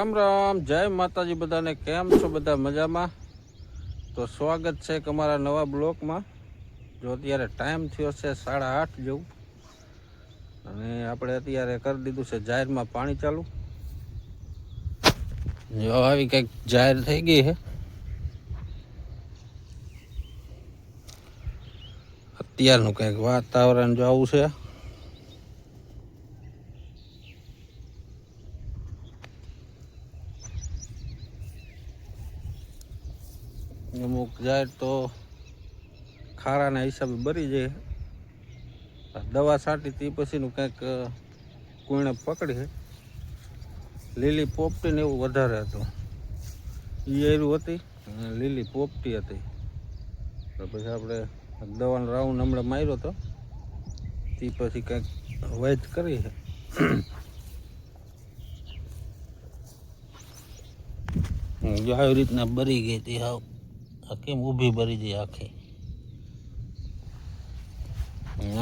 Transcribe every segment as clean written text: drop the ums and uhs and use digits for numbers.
રામ રામ, જય માતાજી બધાને. કેમ છો બધા? મજામાં? તો સ્વાગત છે તમારા નવા બ્લોકમાં. જો અત્યારે ટાઈમ થયો છે 8:30 જેવું, અને આપણે અત્યારે કરી દીધું છે જાહેરમાં પાણી ચાલુ. જો આવી કંઈક જાહેર થઈ ગઈ છે. અત્યારનું કંઈક વાતાવરણ જો આવું છે. અમુક જાહેર તો ખારાના હિસાબે ભરી જાય. દવા છાંટી તે પછીનું કંઈક કુણે પકડી છે. લીલી પોપટી ને એવું વધારે હતું. ઈયરું હતી અને લીલી પોપટી હતી. તો પછી આપણે દવાનો રાઉન્ડ હમણાં માર્યો હતો, તે પછી કંઈક વેચ કરી છે. આવી રીતના ભરી ગઈ હતી. હાવ કેમ ઊભી ભરી ગઈ આખી.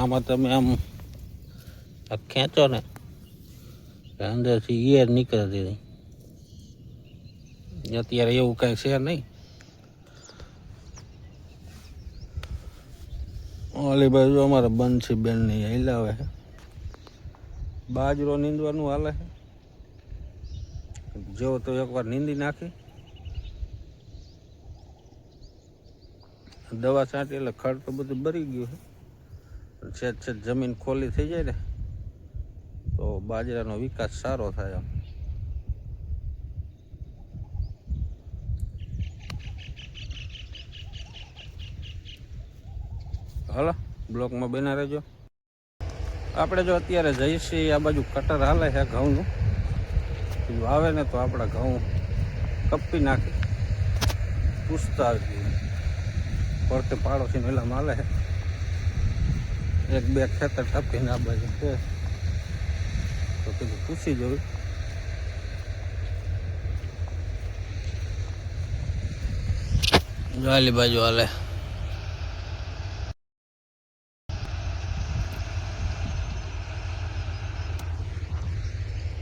આમાં તમે આમ ખેંચો ને અંદરથી ઈયર નીકળતી હતી. અત્યારે એવું કાંઈ છે નહીં. ઓલી બાજુ અમારા બંસી બેન ને હિલાવે છે. બાજરો નીંદવાનું હાલે છે. જો તો એકવાર નીંદી નાખી, દવા છાંટી એટલે ખડ તો બધું ભરી ગયું છે. છેદ જમીન ખોલી થઈ જાય ને તો બાજરાનો વિકાસ સારો થાય. આમ હાલો, બ્લોકમાં બના રહેજો. આપણે જો અત્યારે જઈશી આ બાજુ કટર હાલે છે ઘઉંનું. આવે ને તો આપણા ઘઉં કપી નાખી પૂછતા આવી પડતે પાડોશી મેલામાં હાલે છે. એક બે ખેતર ટપીને આ બાજુ છે, તો કીધું પૂછી જોયું. જાલી બાજુ હાલે.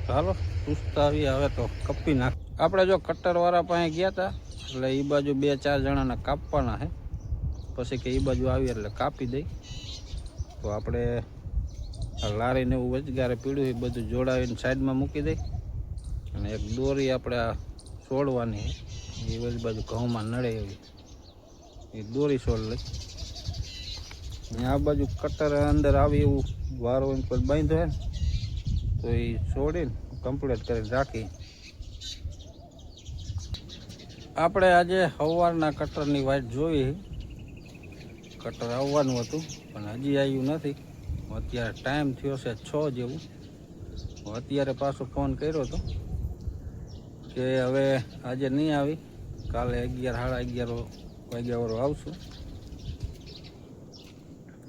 ચાલો પૂછતા આવી. હવે તો કપી નાખ. આપણે જો કટર વાળા પાસે ગયા હતા એટલે એ બાજુ 2-4 જણાને કાપવાના છે. પછી કે એ બાજુ આવી એટલે કાપી દઈ. તો આપણે લારીને એવું વચગારે પીડ્યું એ બધું જોડાવીને સાઈડમાં મૂકી દઈ, અને એક દોરી આપણે આ છોડવાની એ બધી બાજુ ઘઉંમાં નડે એવી એ દોરી છોડ લઈ. આ બાજુ કટર અંદર આવી એવું વારો પર બાંધો હોય ને તો એ છોડીને કમ્પ્લીટ કરીને રાખી. આપણે આજે સવારના કટરની વાટ જોઈ. કટર આવવાનું હતું પણ હજી આવ્યું નથી. અત્યારે ટાઈમ થયો છે 6 જેવું. અત્યારે પાછો ફોન કર્યો હતો કે હવે આજે નહીં આવી, કાલે 11-11:30 વાગ્યા આવશું.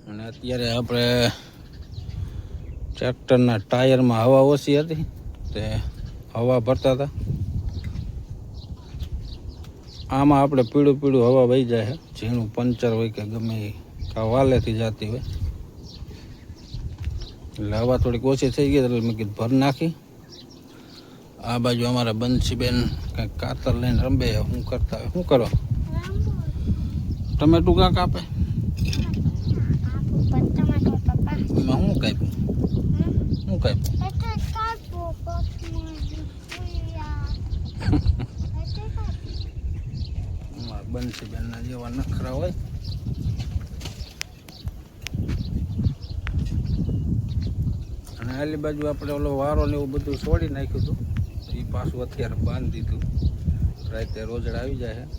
અને અત્યારે આપણે ટ્રેક્ટરના ટાયરમાં હવા ઓછી હતી તે હવા ભરતા હતા. આમાં આપણે પીળું પીળું હવા વહી જાય છે. ઝીણું પંચર હોય કે ગમે વાલેથી જતી હોય એટલે હવા થોડીક ઓછી થઈ ગઈ એટલે મેં કીધું ભર નાખી. આ બાજુ અમારા બંસીબેન કંઈક કાતર લઈને રંબે. શું કરતા હોય? શું કરો? ટમેટું કાંક આપે? એમાં શું કાપ્યું? શું કાપ્યું? બંસીબેનના જેવા નખરા હોય. અને આલી બાજુ આપણે ઓલો વારો ને એવું બધું છોડી નાખ્યું હતું. એ પાછું અત્યારે બાંધી દીધું. રાતે રોજડા આવી જાય છે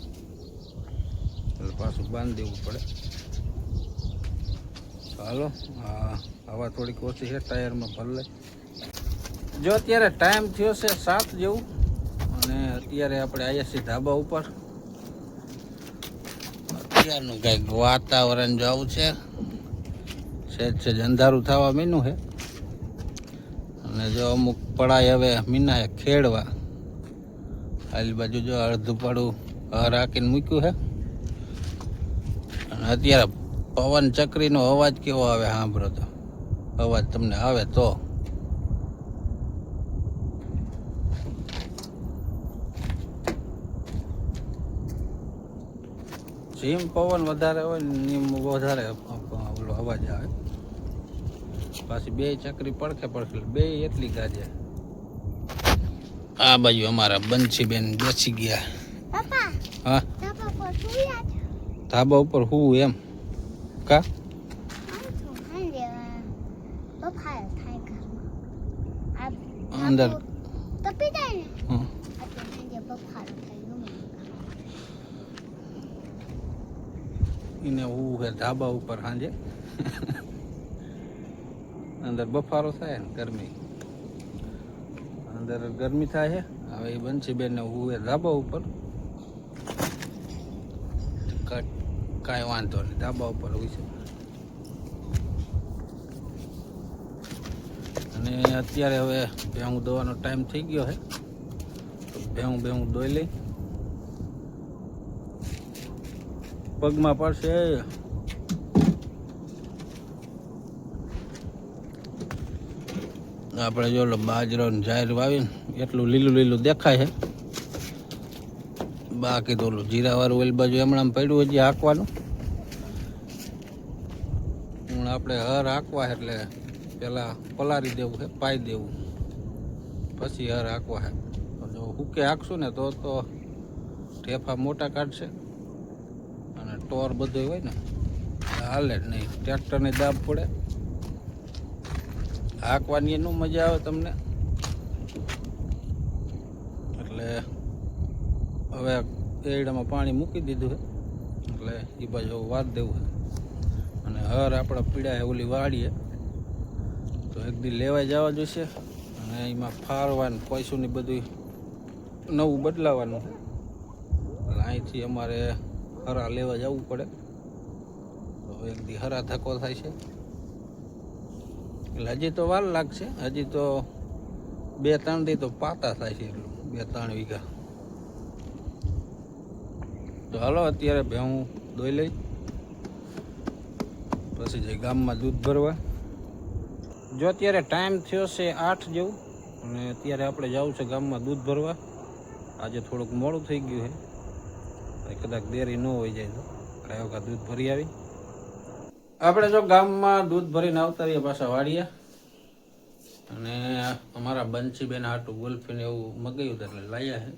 એટલે પાછું બાંધી દેવું પડે. હાલો, હવા થોડીક ઓછી છે ટાયરમાં ભર લે. જો અત્યારે ટાઈમ થયો છે 7 જેવું, અને અત્યારે આપણે આવ્યા છીએ ધાબા ઉપર. અત્યારનું કંઈક વાતાવરણ જો આવું છે. સહેજ અંધારું થવા મીનું છે. અને જો અમુક પડાય હવે મીના છે ખેડવા. આલી બાજુ જો અડધું પડું રાખીને મૂક્યું છે. અને અત્યારે પવન ચક્રીનો અવાજ કેવો આવે સાંભળો તો. અવાજ તમને આવે તો જેમ પવન વધારે હોય ને એમ વધારે ઓલો અવાજ આવે. પાછી બે ચકરી પડખે પડખે બે એટલી ગાજે. આ બાજુ અમારા બંસીબેન બેસી ગયા. હા ધાબા ઉપર હું એમ કા અંદર એને હું હે ધાબા ઉપર સાંજે અંદર બફારો થાય ને ગરમી અંદર ગરમી થાય છે. હવે એ બંસીબેન ને હું હે ધાબા ઉપર કાંઈ વાંધો નહીં ધાબા ઉપર હોય છે. અને અત્યારે હવે ભેહું દોવાનો ટાઈમ થઈ ગયો છે તો ભેહું દોઈ લઈ. પગમાં પડશે. આપણે જો બાજરો ને જાહેર વાવીને એટલું લીલું દેખાય છે. બાકી તો ઓલું જીરાવાળું ઓલી બાજુ હમણાં પડ્યું હજી હાંકવાનું. આપણે હર હાંકવા એટલે પેલા પલારી દેવું છે, પાઈ દેવું, પછી હર હાંકવા છે. જો હુકે હાંકશું ને તો ઠેફા મોટા કાઢશે અને ટોર બધું હોય ને હાલે જ નહીં. ટ્રેક્ટરની દાબ પડે, હાંકવાની એનું મજા આવે તમને. એટલે હવે એડામાં પાણી મૂકી દીધું છે એટલે એ બાજુ વાત દેવું છે. અને હર આપણા પીડા ઓલી વાડીએ તો એક દી લેવાઈ જવા જોઈશે. અને એમાં ફારવાનું પૈસુની બધું નવું બદલાવાનું છે. એટલે અહીંથી અમારે હરા લેવા જવું પડે. તો એક દી હરા ધક્કો થાય છે એટલે હજી તો વાર લાગશે. હજી તો 2-3 દી તો પાતા થાય છે. એટલું 2-3 વીઘા. તો હાલો અત્યારે ભેહું દોઈ લઈ પછી જઈ ગામમાં દૂધ ભરવા. જો અત્યારે ટાઈમ થયો છે 8 જેવું અને અત્યારે આપણે જવું છે ગામમાં દૂધ ભરવા. આજે થોડુંક મોડું થઈ ગયું છે, કદાચ દેરી ન હોય જાય તો કાંઈ વખત દૂધ ભરી આવી. આપણે જો ગામમાં દૂધ ભરીને આવતા રહીએ પાછા વાડીએ. અને અમારા બંસીબેન હાટું ગુલ્ફીને એવું મગાવ્યું હતું એટલે લાવ્યા છે.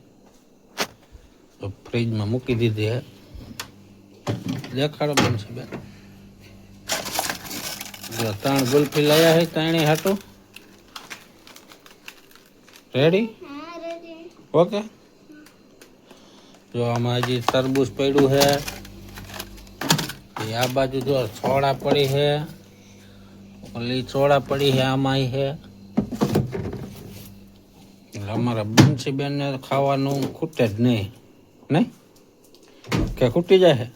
તો ફ્રીજમાં મૂકી દીધી હે. દેખાડો બંસીબેન. 3 ગુલ્ફી લાવ્યા છે ત્રણેય હાટું. રેડી? ઓકે. જો આમાં હજી તરબૂચ પડ્યું છે. આ બાજુ જો છોડા પડી છે, ઓલી છોડા પડી છે, આમાં છે. અમારા બંસીબેન ને ખાવાનું ખૂટે જ નહીં. નહીં કે ખૂટી જાય છે?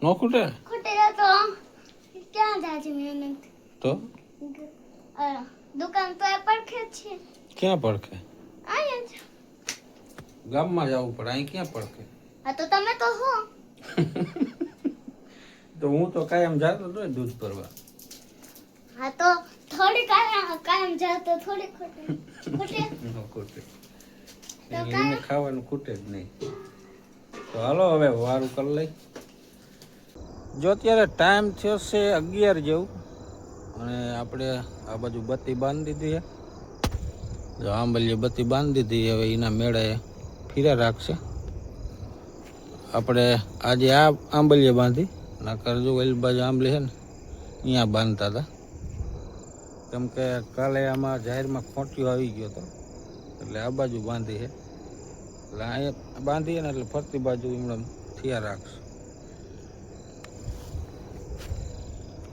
નો ખૂટે તો દુકાન તો પડખે છે. ક્યાં પડખે? ગામમાં જવું પડે, અહીં ક્યાં પડખે? હા તો તમે તો હો. તો હું તો કાયમ જાતો હતો દૂધ ભરવા. હા તો થોડી કાયમ જાતો થોડી ખોટે. એને ખાવાનું ખૂટે જ નહીં. તો હાલો હવે વારું કરી લઈ. જો અત્યારે ટાઈમ થયો છે 11 જેવું અને આપણે આ બાજુ બત્તી બાંધી દીધી છે. જો આંબલીએ બત્તી બાંધી દીધી. હવે એના મેળે ફીરા રાખશે. આપણે આજે આ આંબલીએ બાંધી નકર જો ઓલી બાજુ આંબલી છે ને અહીંયા બાંધતા હતા. કેમ કે કાલે આમાં જાહેરમાં ખોટિયો આવી ગયો હતો એટલે આ બાજુ બાંધી છે. એટલે અહીંયા બાંધીએ ને એટલે ફરતી બાજુ એમણે થયા રાખશે.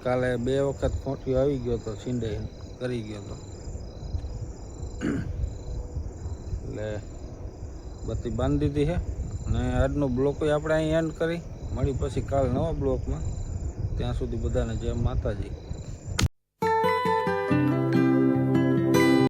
કાલે 2 વખત ખોટિયો આવી ગયો હતો, છીંડે કરી ગયો હતો એટલે બત્તી બાંધી દીધી છે. અને આજનો બ્લોક આપણે અહીં એન્ડ કરી મળી પછી કાલ નવા બ્લોકમાં. ત્યાં સુધી બધાને જય માતાજી.